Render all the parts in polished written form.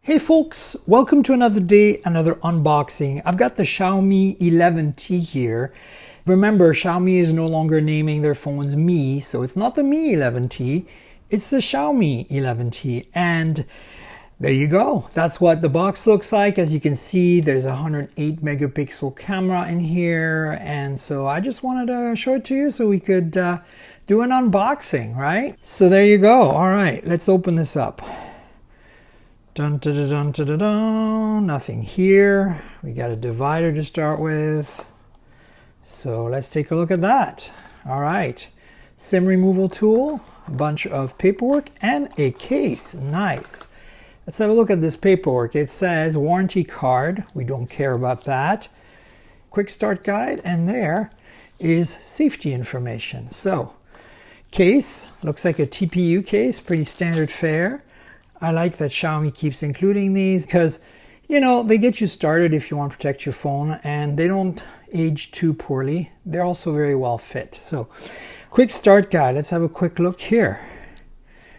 Hey folks, welcome to another day, another unboxing. I've got the Xiaomi 11T here. Remember, Xiaomi is no longer naming their phones Mi, so it's not the Mi 11T, it's the Xiaomi 11T. And there you go. That's what the box looks like. As you can see, there's a 108 megapixel camera in here. And so I just wanted to show it to you so we could do an unboxing, right? So there you go. All right, let's open this up. Dun, dun, dun, dun, dun, dun, dun. Nothing here. We got a divider to start with. So let's take a look at that. All right. SIM removal tool, a bunch of paperwork, and a case. Nice. Let's have a look at this paperwork. It says warranty card. We don't care about that. Quick start guide, and there is safety information. So, case, looks like a TPU case, pretty standard fare. I like that Xiaomi keeps including these because, you know, they get you started if you want to protect your phone and they don't age too poorly. They're also very well fit. So, quick start guide. Let's have a quick look here.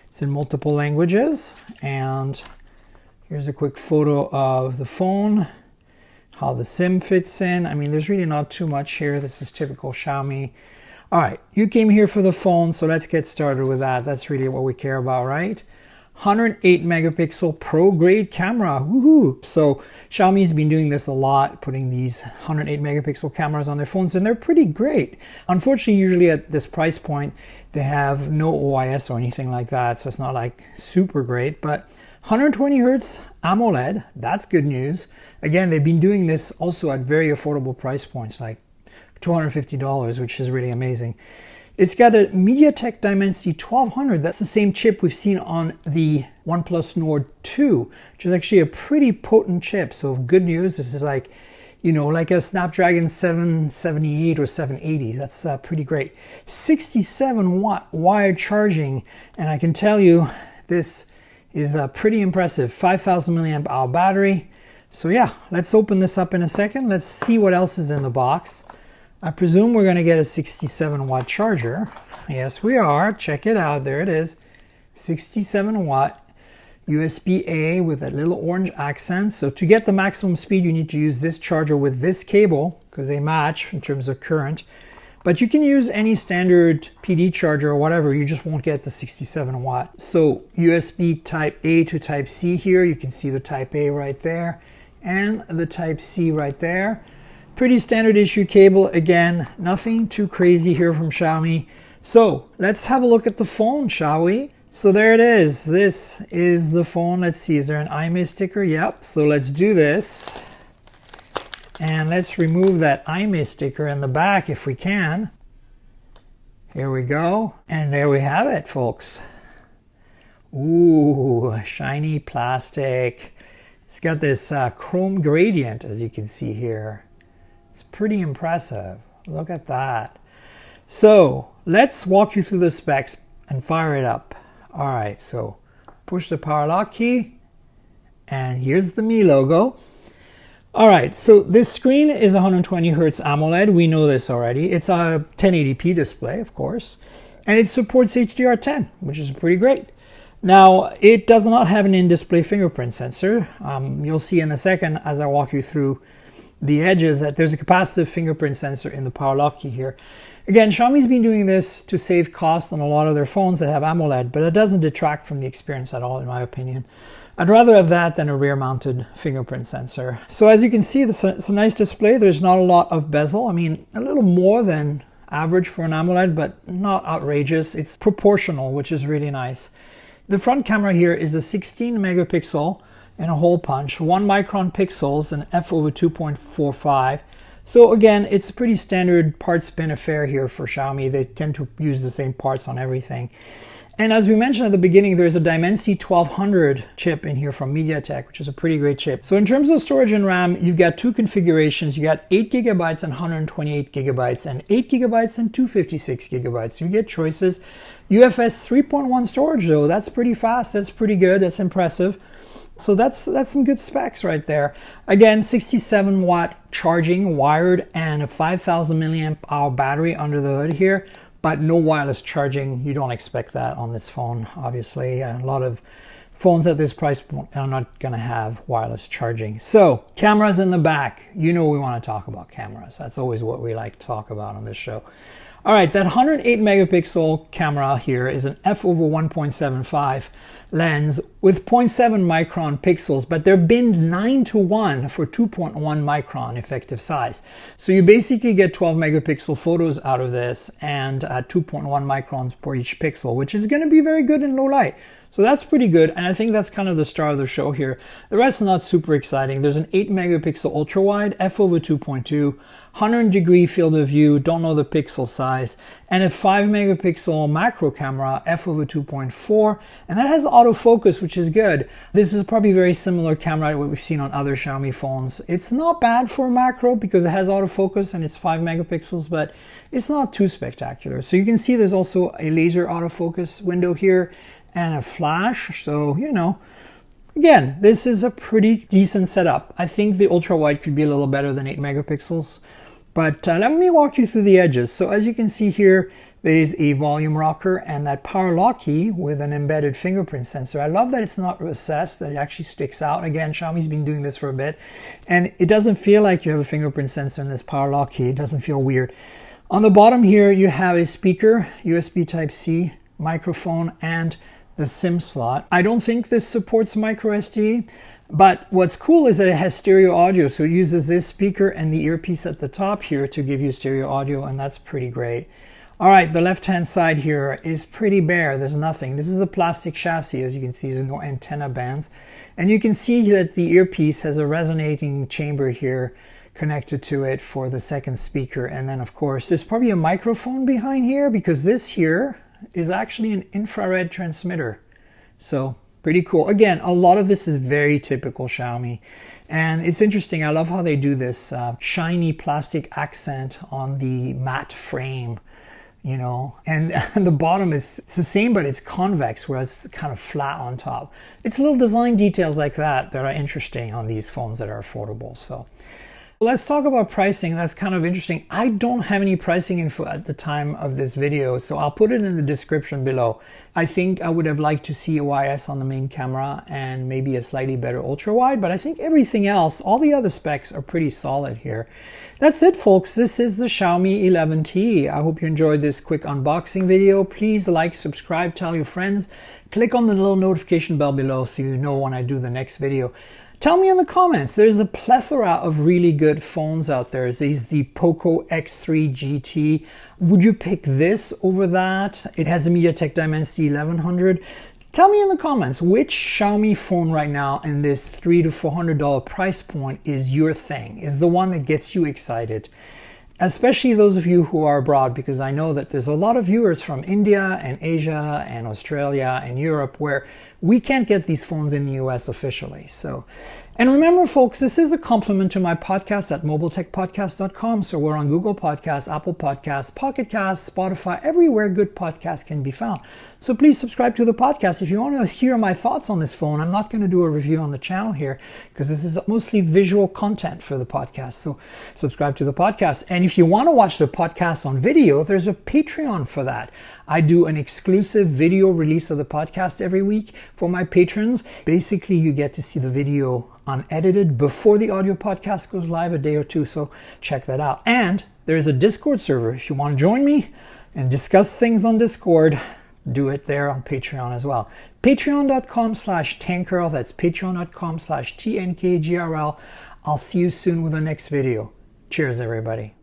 It's in multiple languages, and here's a quick photo of the phone, how the SIM fits in. I mean, there's really not too much here. This is typical Xiaomi. All right, you came here for the phone, so let's get started with that. That's really what we care about, right? 108 megapixel pro grade camera. Woohoo! So Xiaomi's been doing this a lot, putting these 108 megapixel cameras on their phones, and they're pretty great. Unfortunately, usually at this price point, they have no OIS or anything like that, so it's not like super great, but 120 hertz AMOLED, that's good news. Again, they've been doing this also at very affordable price points, like $250, which is really amazing. It's got a MediaTek Dimensity 1200. That's the same chip we've seen on the OnePlus Nord 2, which is actually a pretty potent chip. So good news. This is like, you know, like a Snapdragon 778 or 780. That's pretty great. 67 watt wired charging. And I can tell you, this is pretty impressive. 5,000 milliamp hour battery. So yeah, let's open this up in a second. Let's see what else is in the box. I presume we're going to get a 67 watt charger. Yes, we are. Check it out. There it is. 67 watt USB-A with that little orange accent. So to get the maximum speed, you need to use this charger with this cable because they match in terms of current. But you can use any standard PD charger or whatever. You just won't get the 67 watt. So USB type A to type C here. You can see the type A right there and the type C right there. Pretty standard issue cable. Again, nothing too crazy here from Xiaomi. So let's have a look at the phone, shall we? So there it is. This is the phone. Let's see, is there an IMEI sticker? Yep. So let's do this. And let's remove that IMEI sticker in the back if we can. Here we go. And there we have it, folks. Ooh, shiny plastic. It's got this chrome gradient, as you can see here. It's pretty impressive. Look at that. So let's walk you through the specs and fire it up. All right, so push the power lock key, and here's the Mi logo. All right, so this screen is 120 hertz AMOLED. We know this already. It's a 1080p display, of course, and it supports HDR10, which is pretty great. Now, it does not have an in-display fingerprint sensor. You'll see in a second as I walk you through the edges that there's a capacitive fingerprint sensor in the power lock key here. Again, Xiaomi's been doing this to save cost on a lot of their phones that have AMOLED, but it doesn't detract from the experience at all, in my opinion. I'd rather have that than a rear-mounted fingerprint sensor. So as you can see, it's a nice display. There's not a lot of bezel. I mean, a little more than average for an AMOLED, but not outrageous. It's proportional, which is really nice. The front camera here is a 16 megapixel and a hole punch, 1 micron pixels, and f/2.45. So again, it's a pretty standard parts bin affair here for Xiaomi. They tend to use the same parts on everything. And as we mentioned at the beginning, there's a Dimensity 1200 chip in here from MediaTek, which is a pretty great chip. So in terms of storage and RAM, you've got two configurations. You got 8 gigabytes and 128 gigabytes, and 8 gigabytes and 256 gigabytes. You get choices. UFS 3.1 storage though, that's pretty fast. That's pretty good. That's impressive. So that's some good specs right there. Again, 67 watt charging wired and a 5,000 milliamp hour battery under the hood here. but no wireless charging. You don't expect that on this phone, obviously. A lot of phones at this price point are not going to have wireless charging. So cameras in the back, you know we want to talk about cameras. That's always what we like to talk about on this show. All right, that 108 megapixel camera here is an f/1.75 lens with 0.7 micron pixels, but they're binned 9:1 for 2.1 micron effective size. So you basically get 12 megapixel photos out of this and 2.1 microns per each pixel, which is going to be very good in low light. So that's pretty good, and I think that's kind of the star of the show here. The rest is not super exciting. There's an 8 megapixel ultra wide, f/2.2, 100-degree field of view, don't know the pixel size, and a 5 megapixel macro camera, f/2.4, and that has autofocus, which is good. This is probably very similar camera to what we've seen on other Xiaomi phones. It's not bad for macro because it has autofocus and it's 5 megapixels, but it's not too spectacular. So you can see there's also a laser autofocus window here and a flash. So, you know, again, this is a pretty decent setup. I think the ultra wide could be a little better than 8 megapixels, but let me walk you through the edges. So as you can see here, there's a volume rocker and that power lock key with an embedded fingerprint sensor. I love that it's not recessed, that it actually sticks out. Again, Xiaomi's been doing this for a bit, and it doesn't feel like you have a fingerprint sensor in this power lock key. It doesn't feel weird. On the bottom here, you have a speaker, USB Type-C, microphone, and the SIM slot. I don't think this supports micro SD, but what's cool is that it has stereo audio. So it uses this speaker and the earpiece at the top here to give you stereo audio, and that's pretty great. All right, the left-hand side here is pretty bare. There's nothing. This is a plastic chassis. As you can see, there's no antenna bands. And you can see that the earpiece has a resonating chamber here connected to it for the second speaker. And then, of course, there's probably a microphone behind here because this here is actually an infrared transmitter. So pretty cool. Again, a lot of this is very typical Xiaomi. And it's interesting. I love how they do this shiny plastic accent on the matte frame, you know, and the bottom is it's the same, but it's convex, whereas it's kind of flat on top. It's little design details like that that are interesting on these phones that are affordable. So let's talk about pricing. That's kind of interesting. I don't have any pricing info at the time of this video, so I'll put it in the description below. I think I would have liked to see OIS on the main camera and maybe a slightly better ultra wide, but I think everything else, all the other specs are pretty solid here. That's it, folks. This is the Xiaomi 11T. I hope you enjoyed this quick unboxing video. Please like, subscribe, tell your friends. Click on the little notification bell below so you know when I do the next video. Tell me in the comments. There's a plethora of really good phones out there. There's the Poco X3 GT. Would you pick this over that? It has a MediaTek Dimensity 1100. Tell me in the comments which Xiaomi phone right now in this $300 to $400 price point is your thing, is the one that gets you excited. Especially those of you who are abroad, because I know that there's a lot of viewers from India and Asia and Australia and Europe where we can't get these phones in the US officially. So, and remember, folks, this is a compliment to my podcast at mobiletechpodcast.com. So we're on Google Podcasts, Apple Podcasts, Pocket Casts, Spotify, everywhere good podcasts can be found. So please subscribe to the podcast. If you want to hear my thoughts on this phone, I'm not going to do a review on the channel here because this is mostly visual content for the podcast. So subscribe to the podcast. And if you want to watch the podcast on video, there's a Patreon for that. I do an exclusive video release of the podcast every week for my patrons. Basically, you get to see the video unedited before the audio podcast goes live a day or two. So check that out. And there's a Discord server. If you want to join me and discuss things on Discord, do it there on Patreon as well. Patreon.com/Tankerl. That's patreon.com/TNKGRL. I'll see you soon with the next video. Cheers, everybody.